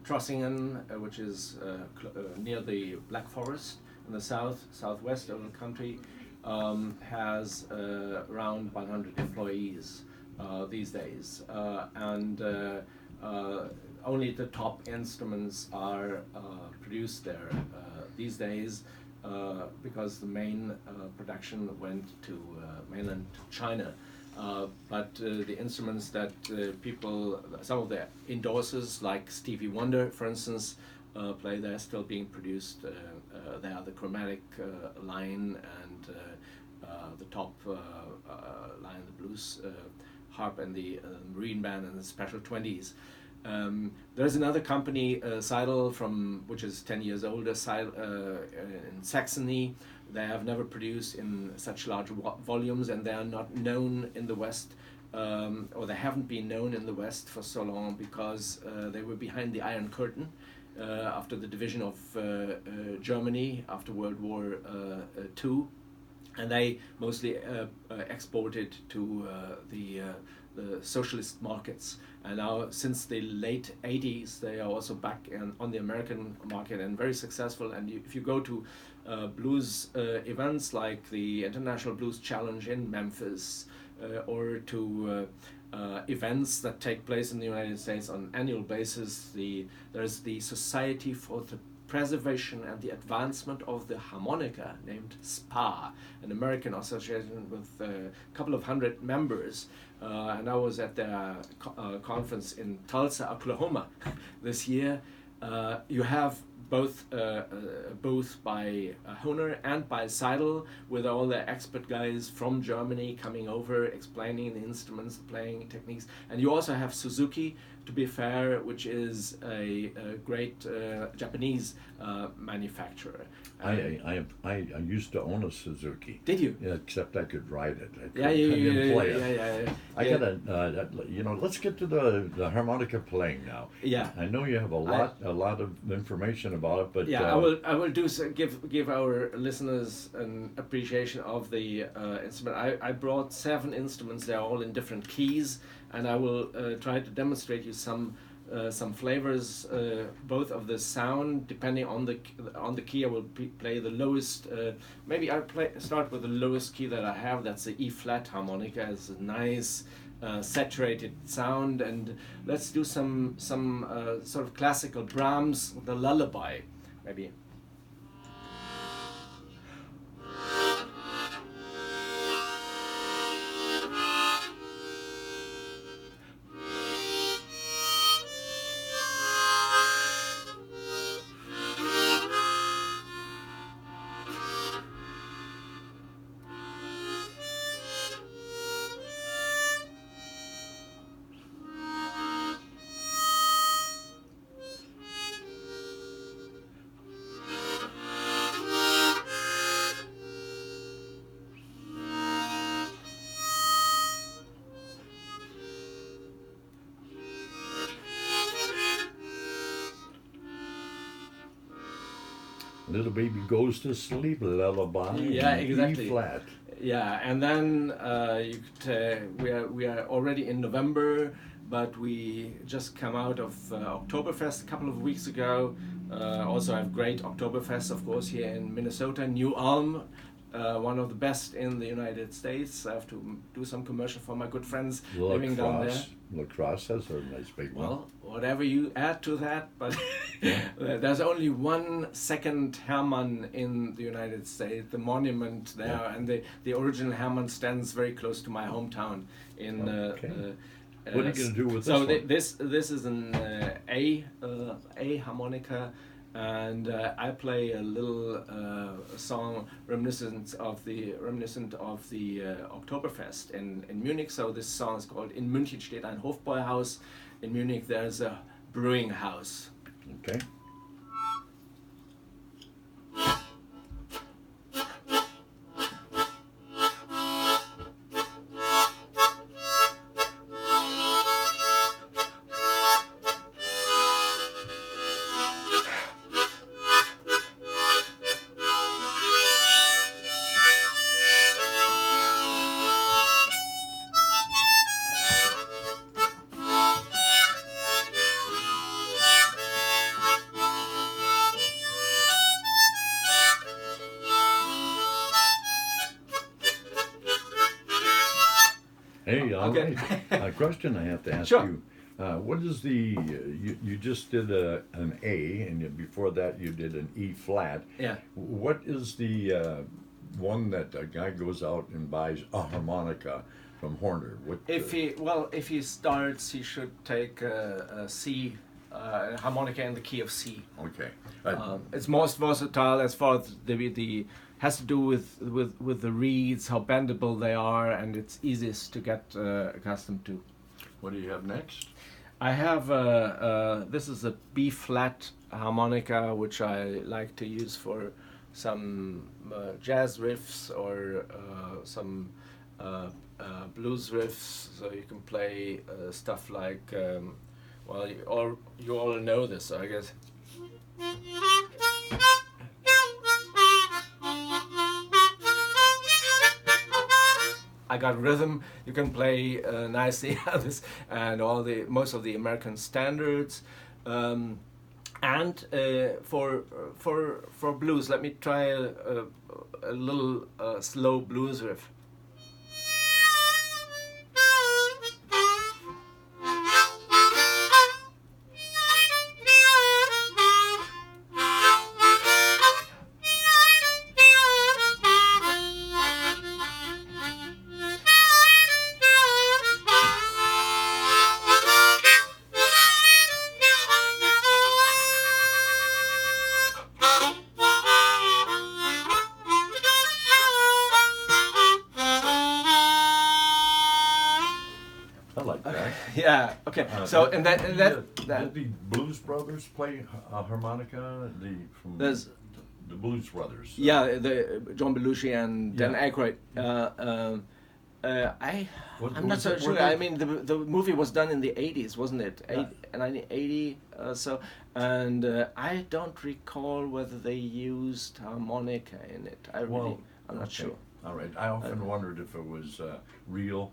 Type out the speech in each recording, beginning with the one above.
Trossingen, which is near the Black Forest in the southwest of the country, has around 100 employees these days, and only the top instruments are produced there these days, because the main production went to mainland China. But the instruments that people, some of the endorsers like Stevie Wonder, for instance, play, they're still being produced. They are the chromatic line and the top line, the blues harp, and the marine band and the special 20s. There's another company, Seidel, which is 10 years older, in Saxony. They have never produced in such large volumes, and they are not known in the West, or they haven't been known in the West for so long, because they were behind the Iron Curtain after the division of Germany after World War II, and they mostly exported to the socialist markets. And now, since the late 80s, they are also back on the American market and very successful. And if you go to blues events like the International Blues Challenge in Memphis, or to events that take place in the United States on an annual basis, there's the Society for the Preservation and the Advancement of the Harmonica, named SPA, an American association with a couple of hundred members. And I was at their conference in Tulsa, Oklahoma this year. You have both a booth by Hohner and by Seidel, with all the expert guys from Germany coming over, explaining the instruments, the playing techniques. And you also have Suzuki, to be fair, which is a great Japanese manufacturer. I used to own a Suzuki. Did you? Yeah, except I could ride it. I couldn't play it. I gotta, let's get to the harmonica playing now. Yeah. I know you have a lot of information about it, but yeah, I will give our listeners an appreciation of the instrument. I brought 7 instruments. They're all in different keys, and I will try to demonstrate you some flavors, both of the sound. Depending on the key, I will play the lowest. Maybe I'll start with the lowest key that I have. That's the E flat harmonica. It's a nice saturated sound, and let's do some sort of classical Brahms, the lullaby, maybe. Little baby goes to sleep, lullaby. Yeah, exactly. E flat. Yeah, and then we are already in November, but we just come out of Oktoberfest a couple of weeks ago. Also have great Oktoberfest, of course, here in Minnesota, New Ulm. One of the best in the United States. I have to do some commercial for my good friends living down there. La Crosse has a nice big one. Well, whatever you add to that, but there's only one second Hermann in the United States, the monument there, and the original Hermann stands very close to my hometown in what are you going to do with this so one? This is an A harmonica, and I play a little song reminiscent of the Oktoberfest in Munich. So this song is called "In München steht ein Hofbräuhaus." In Munich there's a brewing house. Okay. All Okay. right. A question I have to ask Sure. you. What is the, you just did an A, and before that you did an E flat. Yeah. What is the one that a guy goes out and buys a harmonica from Horner? What, If he starts, he should take a C, harmonica in the key of C. okay. It's most versatile as far as the has to do with the reeds, how bendable they are, and it's easiest to get accustomed to. What do you have next? I have this is a B flat harmonica, which I like to use for some jazz riffs or some blues riffs. So you can play stuff like, well, you all know this, I guess. I got rhythm. You can play nicely this and most of the American standards, and for blues, let me try a little slow blues riff. I like that. Yeah. Okay. So and that Did the Blues Brothers play harmonica? There's The Blues Brothers. yeah, the John Belushi and Dan Yeah. Aykroyd. I'm not so were sure. they- I mean, the movie was done in the 80s, wasn't it? 1980. And I don't recall whether they used harmonica in it. I'm not sure. All right. I often wondered if it was real,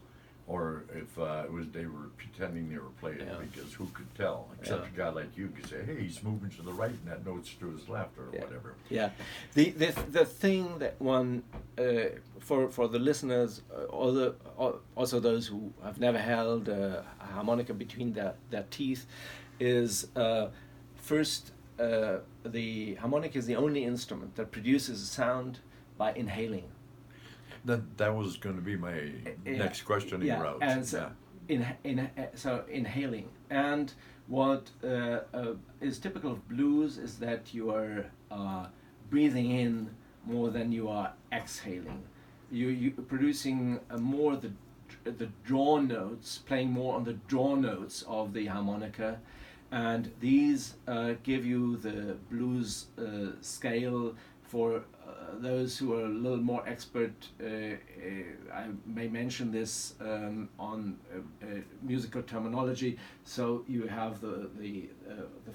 or if it was they were pretending they were playing it, Yeah. because who could tell? Except a guy like you could say, "Hey, he's moving to the right, and that note's to his left," or whatever. Yeah, the thing that one for the listeners, also those who have never held a harmonica between their teeth, is first the harmonica is the only instrument that produces a sound by inhaling. That was going to be my next questioning route. And so, so inhaling. And what is typical of blues is that you are breathing in more than you are exhaling. You producing more the draw notes, playing more on the draw notes of the harmonica, and these give you the blues scale. For those who are a little more expert, I may mention this on musical terminology. So you have the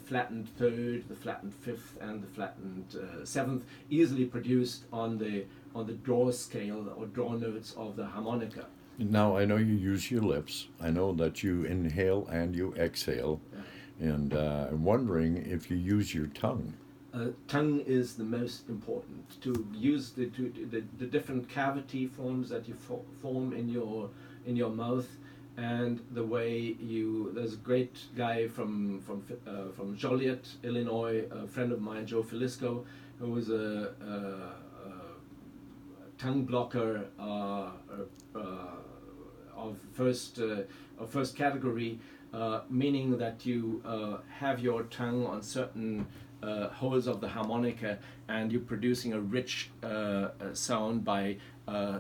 flattened third, the flattened fifth, and the flattened seventh, easily produced on the draw scale or draw notes of the harmonica. Now, I know you use your lips. I know that you inhale and you exhale. Yeah. And I'm wondering if you use your tongue. Tongue is the most important. To use the different cavity forms that you form in your mouth, and the way there's a great guy from Joliet, Illinois, a friend of mine, Joe Filisko, who was a tongue blocker of first category, meaning that you have your tongue on certain holes of the harmonica, and you're producing a rich sound by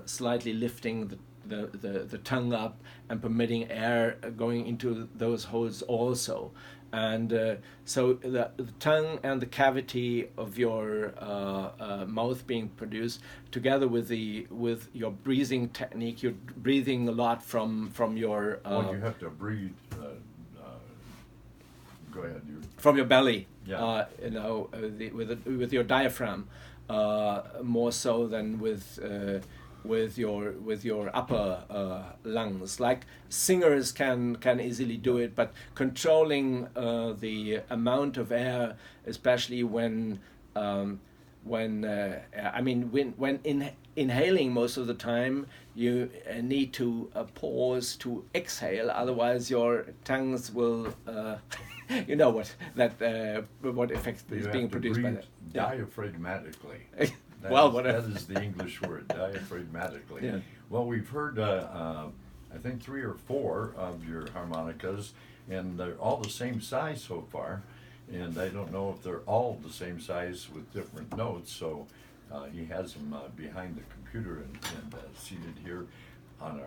slightly lifting the tongue up and permitting air going into those holes also. And so the tongue and the cavity of your mouth being produced, together with your breathing technique, you're breathing a lot from your. Well, you have to breathe. Go ahead. From your belly. Yeah. With your diaphragm, more so than with your upper lungs. Like singers can easily do it, but controlling the amount of air, especially when inhaling most of the time, you need to pause to exhale. Otherwise, your tongues will, you know what effect is being produced by that. Diaphragmatically. Well, that is the English word, diaphragmatically. Yeah. Well, we've heard, I think, 3 or 4 of your harmonicas, and they're all the same size so far. And I don't know if they're all the same size with different notes, so he has them behind the computer and seated here on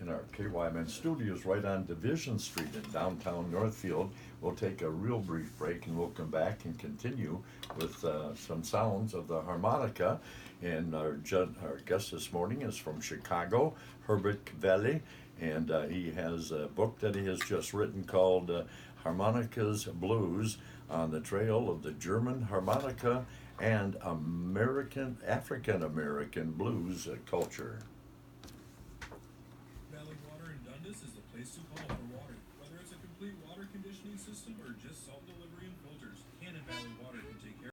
in our KYMN studios right on Division Street in downtown Northfield. We'll take a real brief break and we'll come back and continue with some sounds of the harmonica. And our guest this morning is from Chicago, Herbert Quelle, and he has a book that he has just written called Harmonicas Blues on the Trail of the German Harmonica and African American Blues Culture. Valley Water in Dundas is the place to call for water. Whether it's a complete water conditioning system or just salt delivery and filters, Cannon Valley Water can take care